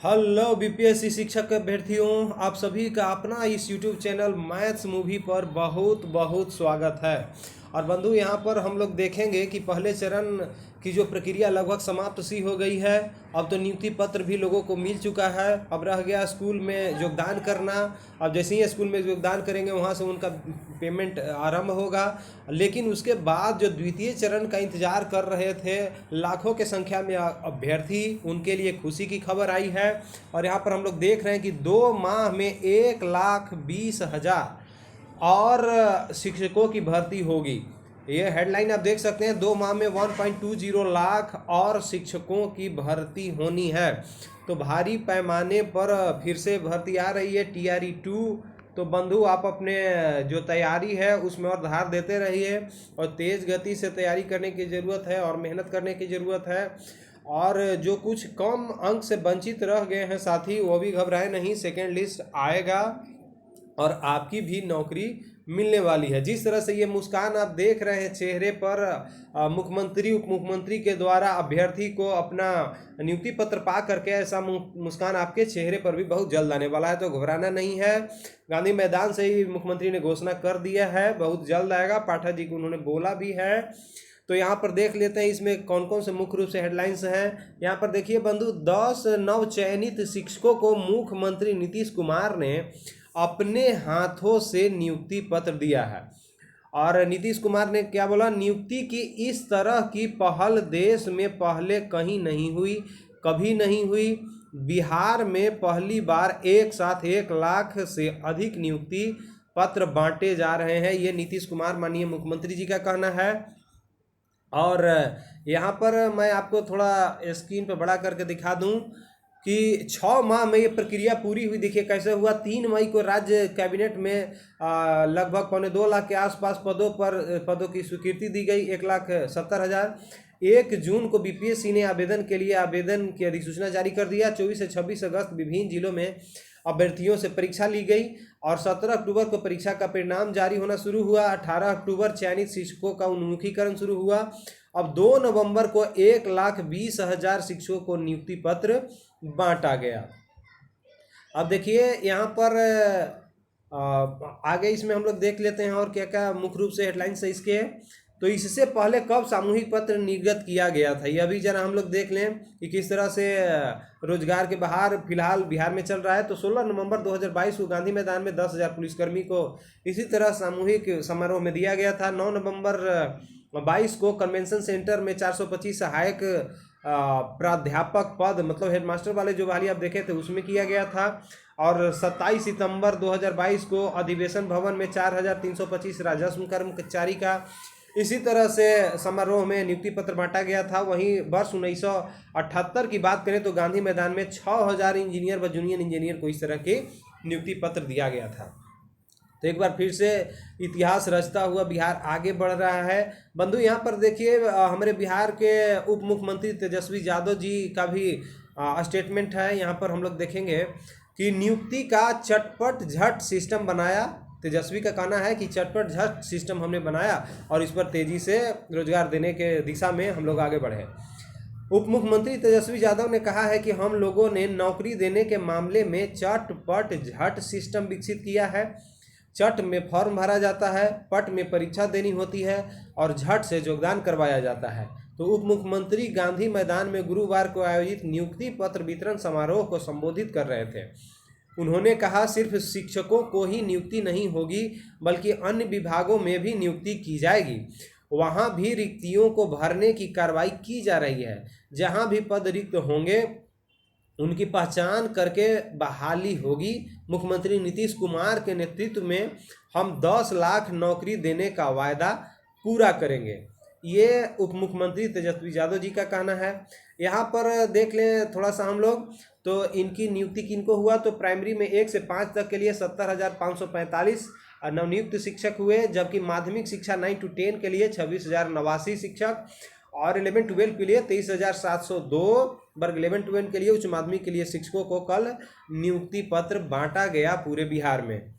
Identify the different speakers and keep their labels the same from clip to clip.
Speaker 1: Hello BPSC शिक्षक अभ्यर्थियों, आप सभी का अपना इस यूट्यूब चैनल मैथ्स मूवी पर बहुत बहुत स्वागत है। और बंधु, यहाँ पर हम लोग देखेंगे कि पहले चरण की जो प्रक्रिया लगभग समाप्त सी हो गई है। अब तो नियुक्ति पत्र भी लोगों को मिल चुका है। अब रह गया स्कूल में योगदान करना। अब जैसे ही स्कूल में योगदान करेंगे वहाँ से उनका पेमेंट आरंभ होगा। लेकिन उसके बाद जो द्वितीय चरण का इंतजार कर रहे थे लाखों के संख्या में अभ्यर्थी, उनके लिए खुशी की खबर आई है। और यहाँ पर हम लोग देख रहे हैं कि 2 माह में 1,20,000 और शिक्षकों की भर्ती होगी। ये हेडलाइन आप देख सकते हैं, 2 माह में 1.20 लाख और शिक्षकों की भर्ती होनी है। तो भारी पैमाने पर फिर से भर्ती आ रही है TRE 2। तो बंधु, आप अपने जो तैयारी है उसमें और धार देते रहिए और तेज़ गति से तैयारी करने की ज़रूरत है और मेहनत करने की ज़रूरत है। और जो कुछ कम अंक से वंचित रह गए हैं साथी, वो भी घबराए नहीं, सेकेंड लिस्ट आएगा और आपकी भी नौकरी मिलने वाली है। जिस तरह से ये मुस्कान आप देख रहे हैं चेहरे पर, मुख्यमंत्री उप मुख्यमंत्री के द्वारा अभ्यर्थी को अपना नियुक्ति पत्र पा करके, ऐसा मुस्कान आपके चेहरे पर भी बहुत जल्द आने वाला है। तो घबराना नहीं है। गांधी मैदान से ही मुख्यमंत्री ने घोषणा कर दिया है, बहुत जल्द आएगा। पाठक जी को उन्होंने बोला भी है। तो यहाँ पर देख लेते हैं इसमें कौन कौन से मुख्य रूप से हेडलाइंस हैं। यहाँ पर देखिए बंधु, 10 नव चयनित शिक्षकों को मुख्यमंत्री नीतीश कुमार ने अपने हाथों से नियुक्ति पत्र दिया है। और नीतीश कुमार ने क्या बोला, नियुक्ति की इस तरह की पहल देश में पहले कहीं नहीं हुई, कभी नहीं हुई। बिहार में पहली बार एक साथ 1 लाख से अधिक नियुक्ति पत्र बांटे जा रहे हैं। ये नीतीश कुमार माननीय मुख्यमंत्री जी का कहना है। और यहाँ पर मैं आपको थोड़ा स्क्रीन पर बड़ा करके दिखा दूं कि 6 माह में ये प्रक्रिया पूरी हुई। देखिए कैसे हुआ। 3 मई को राज्य कैबिनेट में लगभग 2.25 लाख के आसपास पदों की स्वीकृति दी गई, 1,70,000। 1 जून को बीपीएससी ने आवेदन की अधिसूचना जारी कर दिया। 24 से 26 अगस्त विभिन्न जिलों में अभ्यर्थियों से परीक्षा ली गई और 17 अक्टूबर को परीक्षा का परिणाम जारी होना शुरू हुआ। 18 अक्टूबर चयनित शिक्षकों का उन्मुखीकरण शुरू हुआ। अब 2 नवंबर को 1,20,000 शिक्षकों को नियुक्ति पत्र बांटा गया। अब देखिए यहाँ पर आगे इसमें हम लोग देख लेते हैं और क्या क्या मुख्य रूप से हेडलाइंस है इसके। तो इससे पहले कब सामूहिक पत्र निर्गत किया गया था, ये अभी जरा हम लोग देख लें कि किस तरह से रोजगार के बाहर फिलहाल बिहार में चल रहा है। तो 16 नवंबर 2022 को गांधी मैदान में 10,000 पुलिसकर्मी को इसी तरह सामूहिक समारोह में दिया गया था। 9 नवंबर 22 को कन्वेंशन सेंटर में 425 सहायक प्राध्यापक पद, मतलब हेडमास्टर वाले जो वाली आप देखे थे, उसमें किया गया था। और 27 सितंबर 2022 को अधिवेशन भवन में 4,325 राजस्व कर्मचारी का इसी तरह से समारोह में नियुक्ति पत्र बांटा गया था। वहीं वर्ष 1978 की बात करें तो गांधी मैदान में 6,000 इंजीनियर व जूनियर इंजीनियर को इस तरह के नियुक्ति पत्र दिया गया था। तो एक बार फिर से इतिहास रचता हुआ बिहार आगे बढ़ रहा है। बंधु, यहाँ पर देखिए हमारे बिहार के उप मुख्यमंत्री तेजस्वी यादव जी का भी स्टेटमेंट है। यहाँ पर हम लोग देखेंगे कि नियुक्ति का चटपट झट सिस्टम बनाया। तेजस्वी का कहना है कि चटपट झट सिस्टम हमने बनाया और इस पर तेजी से रोजगार देने के दिशा में हम लोग आगे बढ़े। उप मुख्यमंत्री तेजस्वी यादव ने कहा है कि हम लोगों ने नौकरी देने के मामले में चटपट झट सिस्टम विकसित किया है। चट में फॉर्म भरा जाता है, पट में परीक्षा देनी होती है और झट से योगदान करवाया जाता है। तो उप मुख्यमंत्री गांधी मैदान में गुरुवार को आयोजित नियुक्ति पत्र वितरण समारोह को संबोधित कर रहे थे। उन्होंने कहा, सिर्फ शिक्षकों को ही नियुक्ति नहीं होगी बल्कि अन्य विभागों में भी नियुक्ति की जाएगी। वहां भी रिक्तियों को भरने की कार्रवाई की जा रही है। जहां भी पद रिक्त होंगे उनकी पहचान करके बहाली होगी। मुख्यमंत्री नीतीश कुमार के नेतृत्व में हम 10 लाख नौकरी देने का वायदा पूरा करेंगे। ये उप मुख्यमंत्री तेजस्वी यादव जी का कहना है। यहाँ पर देख लें थोड़ा सा हम लोग, तो इनकी नियुक्ति किनको हुआ, तो प्राइमरी में 1 से 5 तक के लिए 70,545 नवनियुक्त शिक्षक हुए, जबकि माध्यमिक शिक्षा 9 से 10 के लिए 26,089 शिक्षक और 11-12 के लिए 23,702 वर्ग 11-12 के लिए उच्च माध्यमिक के लिए शिक्षकों को कल नियुक्ति पत्र बांटा गया पूरे बिहार में।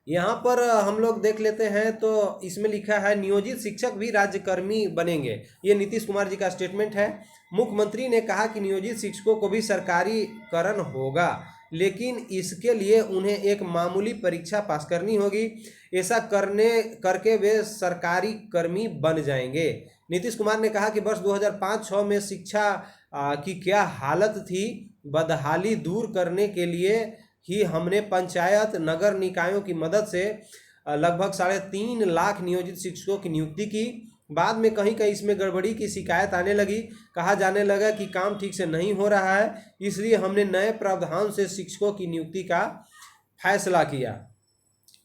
Speaker 1: यहाँ पर हम लोग देख लेते हैं तो इसमें लिखा है नियोजित शिक्षक भी राज्यकर्मी बनेंगे। ये नीतीश कुमार जी का स्टेटमेंट है। मुख्यमंत्री ने कहा कि नियोजित शिक्षकों को भी सरकारीकरण होगा, लेकिन इसके लिए उन्हें एक मामूली परीक्षा पास करनी होगी। ऐसा करके वे सरकारी कर्मी बन जाएंगे। नीतीश कुमार ने कहा कि वर्ष 2005-06 में शिक्षा की क्या हालत थी, बदहाली दूर करने के लिए ही हमने पंचायत नगर निकायों की मदद से लगभग 3.5 लाख नियोजित शिक्षकों की नियुक्ति की। बाद में कहीं कहीं इसमें गड़बड़ी की शिकायत आने लगी, कहा जाने लगा कि काम ठीक से नहीं हो रहा है, इसलिए हमने नए प्रावधान से शिक्षकों की नियुक्ति का फैसला किया।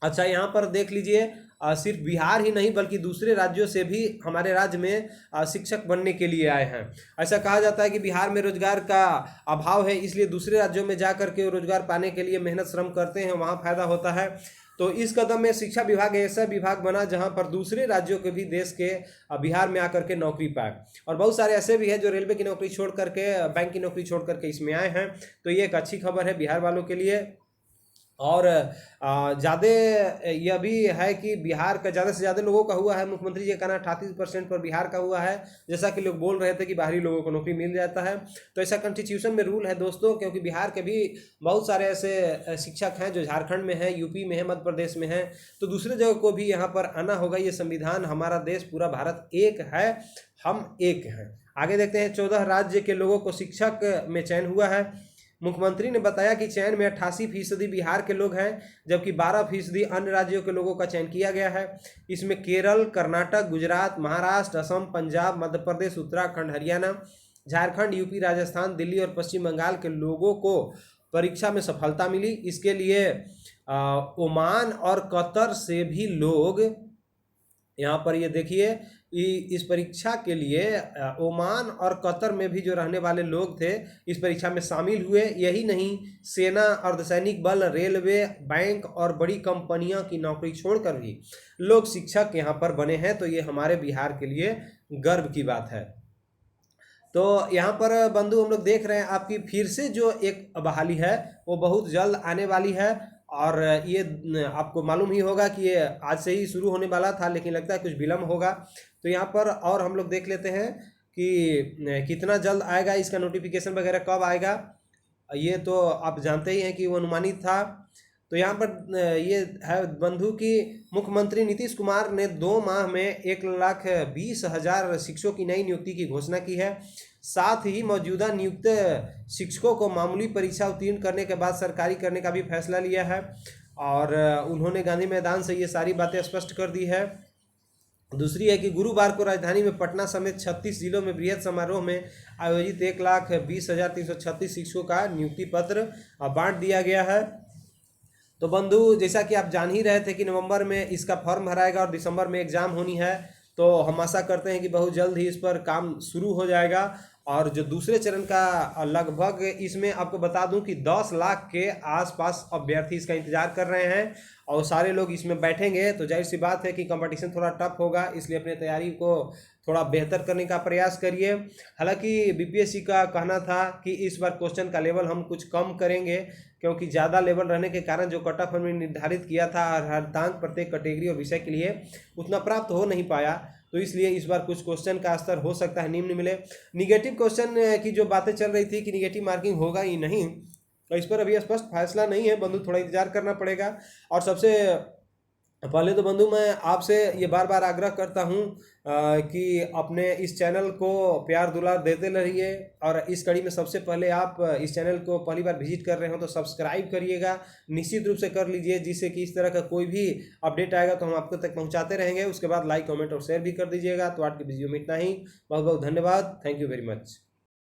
Speaker 1: अच्छा, यहाँ पर देख लीजिए, सिर्फ बिहार ही नहीं बल्कि दूसरे राज्यों से भी हमारे राज्य में शिक्षक बनने के लिए आए हैं। ऐसा कहा जाता है कि बिहार में रोजगार का अभाव है, इसलिए दूसरे राज्यों में जा कर के रोजगार पाने के लिए मेहनत श्रम करते हैं, वहाँ फायदा होता है। तो इस कदम में शिक्षा विभाग ऐसा विभाग बना जहाँ पर दूसरे राज्यों के भी देश के बिहार में आकर के नौकरी पाए। और बहुत सारे ऐसे भी हैं जो रेलवे की नौकरी छोड़ करके, बैंक की नौकरी छोड़ करके इसमें आए हैं। तो ये एक अच्छी खबर है बिहार वालों के लिए। और ज़्यादा यह भी है कि बिहार का ज़्यादा से ज़्यादा लोगों का हुआ है। मुख्यमंत्री जी का कहना 38% पर बिहार का हुआ है, जैसा कि लोग बोल रहे थे कि बाहरी लोगों को नौकरी मिल जाता है। तो ऐसा कॉन्स्टिट्यूशन में रूल है दोस्तों, क्योंकि बिहार के भी बहुत सारे ऐसे शिक्षक हैं जो झारखंड में हैं, यूपी में है, मध्य प्रदेश में हैं। तो दूसरे जगह को भी यहाँ पर आना होगा। ये संविधान, हमारा देश, पूरा भारत एक है, हम एक हैं। आगे देखते हैं, 14 राज्य के लोगों को शिक्षक में चयन हुआ है। मुख्यमंत्री ने बताया कि चयन में 88% बिहार के लोग हैं, जबकि 12% अन्य राज्यों के लोगों का चयन किया गया है। इसमें केरल, कर्नाटक, गुजरात, महाराष्ट्र, असम, पंजाब, मध्य प्रदेश, उत्तराखंड, हरियाणा, झारखंड, यूपी, राजस्थान, दिल्ली और पश्चिम बंगाल के लोगों को परीक्षा में सफलता मिली। इसके लिए ओमान और कतर से भी लोग, यहाँ पर ये देखिए, इस परीक्षा के लिए ओमान और कतर में भी जो रहने वाले लोग थे इस परीक्षा में शामिल हुए। यही नहीं, सेना, अर्धसैनिक बल, रेलवे, बैंक और बड़ी कंपनियों की नौकरी छोड़कर भी लोग शिक्षक यहाँ पर बने हैं। तो ये हमारे बिहार के लिए गर्व की बात है। तो यहाँ पर बंधु हम लोग देख रहे हैं, आपकी फिर से जो एक बहाली है वो बहुत जल्द आने वाली है। और ये आपको मालूम ही होगा कि ये आज से ही शुरू होने वाला था, लेकिन लगता है कुछ विलम्ब होगा। तो यहाँ पर और हम लोग देख लेते हैं कि कितना जल्द आएगा, इसका नोटिफिकेशन वगैरह कब आएगा, ये तो आप जानते ही हैं कि वो अनुमानित था। तो यहाँ पर ये है बंधु कि मुख्यमंत्री नीतीश कुमार ने 2 माह में 1,20,000 शिक्षकों की नई नियुक्ति की घोषणा की है। साथ ही मौजूदा नियुक्त शिक्षकों को मामूली परीक्षा उत्तीर्ण करने के बाद सरकारी करने का भी फैसला लिया है। और उन्होंने गांधी मैदान से ये सारी बातें स्पष्ट कर दी है। दूसरी है कि गुरुवार को राजधानी में पटना समेत 36 जिलों में बृहद समारोह में आयोजित 1,20,336 शिक्षकों का नियुक्ति पत्र बांट दिया गया है। तो बंधु, जैसा कि आप जान ही रहे थे कि नवंबर में इसका फॉर्म भराएगा और दिसंबर में एग्ज़ाम होनी है, तो हम आशा करते हैं कि बहुत जल्द ही इस पर काम शुरू हो जाएगा। और जो दूसरे चरण का लगभग, इसमें आपको बता दूं कि 10 लाख के आसपास अभ्यर्थी इसका इंतजार कर रहे हैं और सारे लोग इसमें बैठेंगे। तो जाहिर सी बात है कि कंपटीशन थोड़ा टफ होगा, इसलिए अपने तैयारी को थोड़ा बेहतर करने का प्रयास करिए। हालांकि बीपीएससी का कहना था कि इस बार क्वेश्चन का लेवल हम कुछ कम करेंगे, क्योंकि ज़्यादा लेवल रहने के कारण जो कट ऑफ हमने निर्धारित किया था हर दांग प्रत्येक कैटेगरी और विषय के लिए उतना प्राप्त हो नहीं पाया। तो इसलिए इस बार कुछ क्वेश्चन का स्तर हो सकता है निम्न मिले। निगेटिव क्वेश्चन की जो बातें चल रही थी कि निगेटिव मार्किंग होगा ही नहीं, तो इस पर अभी स्पष्ट फैसला नहीं है बंधु, थोड़ा इंतजार करना पड़ेगा। और सबसे पहले तो बंधु मैं आपसे ये बार बार आग्रह करता हूँ कि अपने इस चैनल को प्यार दुलार देते रहिए। और इस कड़ी में सबसे पहले आप इस चैनल को पहली बार विजिट कर रहे हो तो सब्सक्राइब करिएगा, निश्चित रूप से कर लीजिए, जिससे कि इस तरह का कोई भी अपडेट आएगा तो हम आपको तक पहुँचाते रहेंगे। उसके बाद लाइक, कमेंट और शेयर भी कर दीजिएगा। तो आज की वीडियो में इतना ही। बहुत बहुत धन्यवाद। Thank you very much.